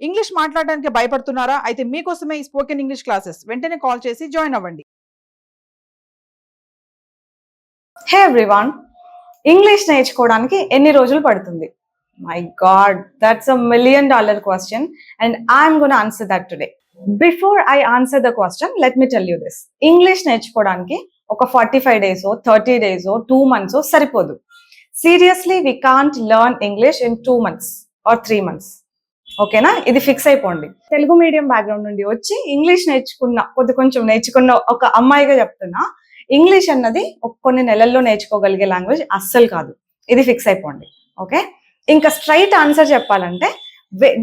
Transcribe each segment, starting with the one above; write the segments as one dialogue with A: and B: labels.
A: English మాట్లాడడానికి భయపడుతున్నారా? అయితే మీకోసమే ఈ స్పోకెన్ ఇంగ్లీష్ క్లాసెస్. వెంటనే కాల్ చేసి జాయిన్ అవ్వండి.
B: హే ఎవ్రీవన్, ఇంగ్లీష్ నేర్చుకోవడానికి ఎన్ని రోజులు పడుతుంది? My god, that's a $1,000,000 question and I'm gonna answer that today. Before I answer the question, let me tell you this. English నేర్చుకోవడానికి ఒక 45 days 30 days 2 months సరిపోదు. Seriously we can't learn English in 2 months or 3 months. ఓకేనా? ఇది fix అయిపోండి. Telugu medium background నుండి వచ్చి English కొంచెం నేర్చుకున్న ఒక అమ్మాయిగా చెప్తున్నా, ఇంగ్లీష్ అన్నది కొన్ని నెలల్లో నేర్చుకోగలిగే లాంగ్వేజ్ అస్సలు కాదు. ఇది ఫిక్స్ అయిపోండి. ఓకే, ఇంకా స్ట్రైట్ ఆన్సర్ చెప్పాలంటే,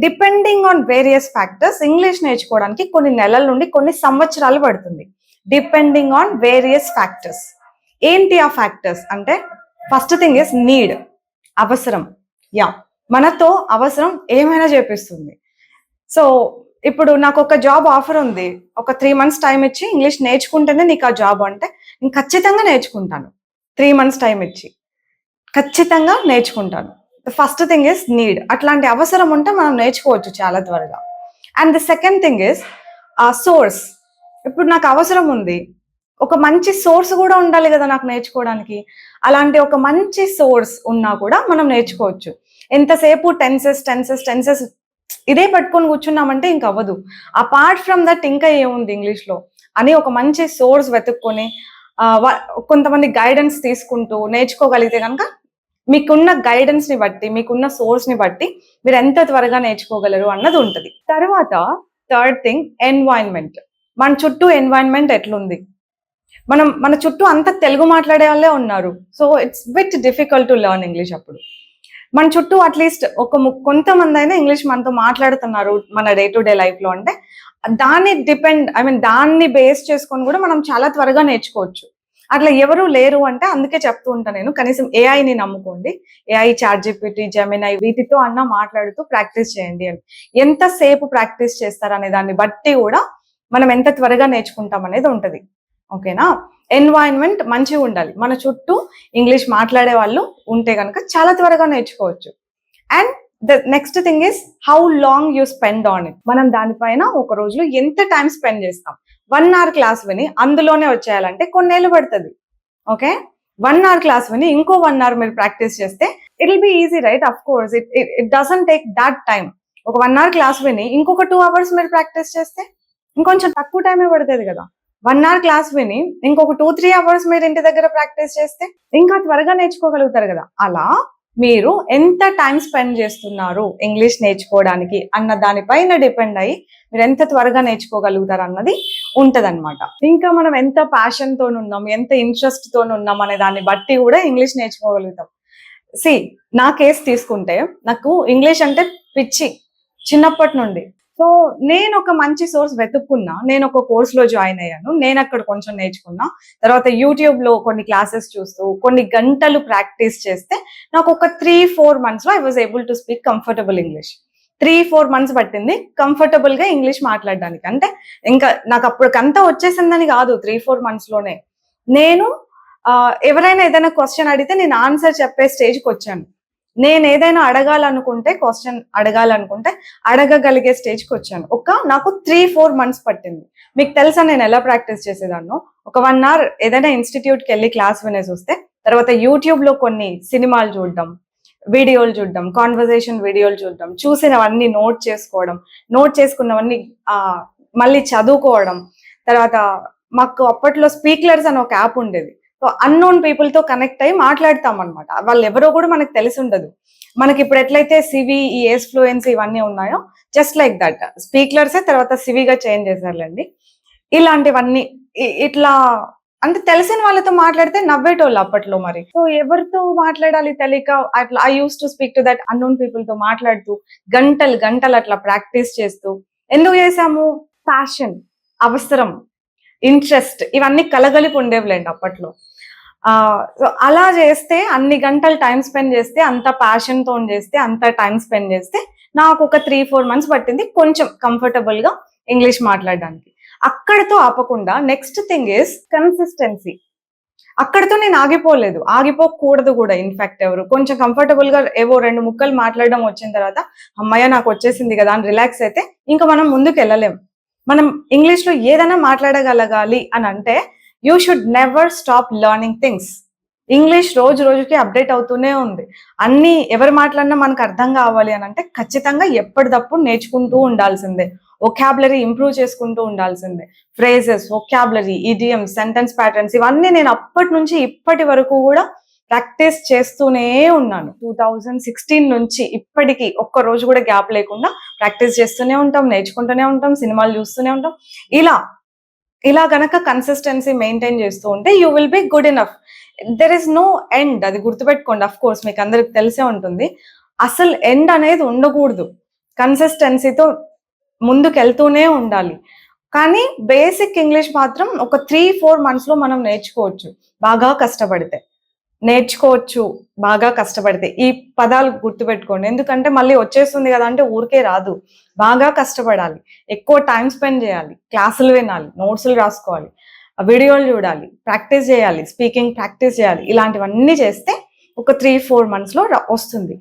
B: depending on various factors English నేర్చుకోవడానికి కొన్ని నెలల నుండి కొన్ని సంవత్సరాలు పడుతుంది. Depending on various factors. ఏంటి ఆ ఫ్యాక్టర్స్ అంటే, ఫస్ట్ థింగ్ ఇస్ నీడ్, అవసరం. యా, మనతో అవసరం ఏమైనా చేపిస్తుంది. సో ఇప్పుడు నాకు ఒక జాబ్ ఆఫర్ ఉంది, ఒక 3 months టైం ఇచ్చి ఇంగ్లీష్ నేర్చుకుంటేనే నీకు ఆ జాబ్ అంటే, నేను ఖచ్చితంగా నేర్చుకుంటాను. 3 months టైం ఇచ్చి ఖచ్చితంగా నేర్చుకుంటాను. The first thing is need. అట్లాంటి అవసరం ఉంటే మనం నేర్చుకోవచ్చు చాలా త్వరగా. And the second thing is source. ఇప్పుడు నాకు అవసరం ఉంది, ఒక మంచి సోర్స్ కూడా ఉండాలి కదా నాకు నేర్చుకోవడానికి. అలాంటి ఒక మంచి సోర్స్ ఉన్నా కూడా మనం నేర్చుకోవచ్చు. ఎంతసేపు టెన్సెస్ ఇదే పట్టుకొని కూర్చున్నామంటే ఇంక అవ్వదు. అపార్ట్ ఫ్రమ్ దట్ ఇంకా ఏముంది ఇంగ్లీష్లో అని ఒక మంచి సోర్స్ వెతుక్కొని కొంతమంది గైడెన్స్ తీసుకుంటూ నేర్చుకోగలిగితే కనుక, మీకున్న గైడెన్స్ని బట్టి, మీకున్న సోర్స్ని బట్టి మీరు ఎంత త్వరగా నేర్చుకోగలరు అన్నది ఉంటుంది. తర్వాత థర్డ్ థింగ్, ఎన్వైరన్మెంట్. మన చుట్టూ ఎన్వైరన్మెంట్ ఎట్లుంది? మన చుట్టూ అంత తెలుగు మాట్లాడే వాళ్ళే ఉన్నారు. So it's bit difficult to learn English. అప్పుడు మన చుట్టూ అట్లీస్ట్ కొంతమంది అయినా ఇంగ్లీష్ మనతో మాట్లాడుతున్నారు మన డే టు డే లైఫ్లో అంటే, దాన్ని బేస్ చేసుకొని కూడా మనం చాలా త్వరగా నేర్చుకోవచ్చు. అట్లా ఎవరు లేరు అంటే, అందుకే చెప్తూ ఉంటాను నేను, కనీసం ఏఐని నమ్ముకోండి. ఏఐ, చాట్‌జిపిటి, జెమినై వీటితో అన్నా మాట్లాడుతూ ప్రాక్టీస్ చేయండి అని. ఎంతసేపు ప్రాక్టీస్ చేస్తారు అనే దాన్ని బట్టి కూడా మనం ఎంత త్వరగా నేర్చుకుంటాం అనేది ఉంటుంది. ఓకేనా? ఎన్వైరన్మెంట్ మంచిగా ఉండాలి. మన చుట్టూ ఇంగ్లీష్ మాట్లాడే వాళ్ళు ఉంటే కనుక చాలా త్వరగా నేర్చుకోవచ్చు. And the next thing is how long you spend on it. మనం దానిపైన ఒక రోజులో ఎంత టైం స్పెండ్ చేస్తాం. 1 hour క్లాస్ విని అందులోనే వచ్చేయాలంటే కొన్నేళ్ళు పడుతుంది. ఓకే, 1 hour క్లాస్ విని ఇంకో 1 hour మీరు ప్రాక్టీస్ చేస్తే it will be easy, right? Of course it doesn't take that time. ఒక 1 hour క్లాస్ విని ఇంకొక 2 hours మీరు ప్రాక్టీస్ చేస్తే ఇంకొంచెం తక్కువ టైమే పడుతుంది కదా. 1 hour క్లాస్ విని ఇంకొక 2-3 hours మీరు ఇంటి దగ్గర ప్రాక్టీస్ చేస్తే ఇంకా త్వరగా నేర్చుకోగలుగుతారు కదా. అలా మీరు ఎంత టైం స్పెండ్ చేస్తున్నారు ఇంగ్లీష్ నేర్చుకోవడానికి అన్న దానిపైన డిపెండ్ అయ్యి మీరు ఎంత త్వరగా నేర్చుకోగలుగుతారు అన్నది ఉంటదన్నమాట. ఇంకా మనం ఎంత ప్యాషన్తో ఉన్నాం, ఎంత ఇంట్రెస్ట్తో ఉన్నాం అనే దాన్ని బట్టి కూడా ఇంగ్లీష్ నేర్చుకోగలుగుతాం. నా కేసు తీసుకుంటే, నాకు ఇంగ్లీష్ అంటే పిచ్చి చిన్నప్పటి నుండి. సో నేను ఒక మంచి సోర్స్ వెతుక్కున్నా, నేను ఒక కోర్సులో జాయిన్ అయ్యాను, నేను అక్కడ కొంచెం నేర్చుకున్నా. తర్వాత యూట్యూబ్లో కొన్ని క్లాసెస్ చూస్తూ కొన్ని గంటలు ప్రాక్టీస్ చేస్తే నాకు ఒక 3-4 months I was able to speak comfortable English. 3-4 months పట్టింది కంఫర్టబుల్గా ఇంగ్లీష్ మాట్లాడడానికి. అంటే ఇంకా నాకు అప్పటికంతా వచ్చేసిందని కాదు, 3-4 monthsలోనే నేను ఎవరైనా ఏదైనా క్వశ్చన్ అడిగితే నేను ఆన్సర్ చెప్పే స్టేజ్కి వచ్చాను. నేను ఏదైనా క్వశ్చన్ అడగాలనుకుంటే అడగగలిగే స్టేజ్కి వచ్చాను. నాకు 3-4 months పట్టింది. మీకు తెలుసా నేను ఎలా ప్రాక్టీస్ చేసేదాన్నో? ఒక 1 hour ఏదైనా ఇన్స్టిట్యూట్కి వెళ్ళి క్లాస్ వినేసి వస్తే, తర్వాత యూట్యూబ్లో కొన్ని సినిమాలు చూడడం, వీడియోలు చూడడం, కాన్వర్జేషన్ వీడియోలు చూడడం, చూసినవన్నీ నోట్ చేసుకున్నవన్నీ మళ్ళీ చదువుకోవడం. తర్వాత మాకు అప్పట్లో స్పీక్లర్స్ అని ఒక యాప్ ఉండేది. సో అన్నోన్ పీపుల్తో కనెక్ట్ అయ్యి మాట్లాడతాం అనమాట. వాళ్ళు ఎవరో కూడా మనకు తెలిసి ఉండదు. మనకి ఇప్పుడు ఎట్లయితే సివి, ఈ ఏస్ ఫ్లూయెన్సీ ఇవన్నీ ఉన్నాయో, జస్ట్ లైక్ దట్ స్పీక్లర్సే తర్వాత సివిగా చేంజ్ చేశారులేండి. ఇలాంటివన్నీ ఇట్లా అంటే తెలిసిన వాళ్ళతో మాట్లాడితే నవ్వేటోళ్ళు అప్పట్లో. మరి సో ఎవరితో మాట్లాడాలి తెలియక అట్లా I use to speak to that unknown పీపుల్తో మాట్లాడుతూ గంటలు అట్లా ప్రాక్టీస్ చేస్తూ. ఎందుకు చేసాము? ప్యాషన్, అవసరం, ఇంట్రెస్ట్ ఇవన్నీ కలగలిపి ఉండేవిలేండి అప్పట్లో. సో అలా చేస్తే, అన్ని గంటలు టైం స్పెండ్ చేస్తే, అంత ప్యాషన్తో చేస్తే, అంత టైం స్పెండ్ చేస్తే నాకు ఒక 3-4 months పట్టింది కొంచెం కంఫర్టబుల్గా ఇంగ్లీష్ మాట్లాడడానికి. అక్కడితో ఆపకుండా నెక్స్ట్ థింగ్ ఇస్ కన్సిస్టెన్సీ. అక్కడితో నేను ఆగిపోలేదు, ఆగిపోకూడదు కూడా. ఇన్ఫాక్ట్ ఎవరు కొంచెం కంఫర్టబుల్ గా ఏవో 2 ముక్కలు మాట్లాడడం వచ్చిన తర్వాత అమ్మయ్య నాకు వచ్చేసింది కదా అని రిలాక్స్ అయితే ఇంకా మనం ముందుకు వెళ్ళలేం. మనం ఇంగ్లీష్ లో ఏదైనా మాట్లాడగలగాలి అని అంటే you should never stop learning things. English రోజు రోజుకి అప్డేట్ అవుతూనే ఉంది. అన్ని ఎవరు మాట్లాడినా మనకు అర్థం కావాలి అని అంటే ఖచ్చితంగా ఎప్పటికప్పుడు నేర్చుకుంటూ ఉండాల్సిందే. వొకాబులరీ ఇంప్రూవ్ చేసుకుంటూ ఉండాల్సిందే. Phrases, vocabulary, idioms, sentence patterns ఇవన్నీ నేను అప్పటి నుంచి ఇప్పటి వరకు కూడా ప్రాక్టీస్ చేస్తూనే ఉన్నాను. 2016 నుంచి ఇప్పటికీ ఒక్క రోజు కూడా గ్యాప్ లేకుండా ప్రాక్టీస్ చేస్తూనే ఉంటాం, నేర్చుకుంటూనే ఉంటాం, సినిమాలు చూస్తూనే ఉంటాం. ఇలా గనక కన్సిస్టెన్సీ మెయింటైన్ చేస్తూ ఉంటే you will be good enough. There is no end. అది గుర్తుపెట్టుకోండి. అఫ్ కోర్స్ మీకు అందరికి తెలిసే ఉంటుంది. అసలు ఎండ్ అనేది ఉండకూడదు. కన్సిస్టెన్సీతో ముందుకు వెళ్తూనే ఉండాలి. కానీ బేసిక్ ఇంగ్లీష్ మాత్రం ఒక 3-4 months లో మనం నేర్చుకోవచ్చు బాగా కష్టపడితే. ఈ పదాలు గుర్తుపెట్టుకోండి. ఎందుకంటే మళ్ళీ వచ్చేస్తుంది కదా అంటే ఊరికే రాదు. బాగా కష్టపడాలి, ఎక్కువ టైం స్పెండ్ చేయాలి, క్లాసులు వినాలి, నోట్స్లు రాసుకోవాలి, వీడియోలు చూడాలి, ప్రాక్టీస్ చేయాలి, స్పీకింగ్ ప్రాక్టీస్ చేయాలి. ఇలాంటివన్నీ చేస్తే ఒక 3-4 months లో వస్తుంది.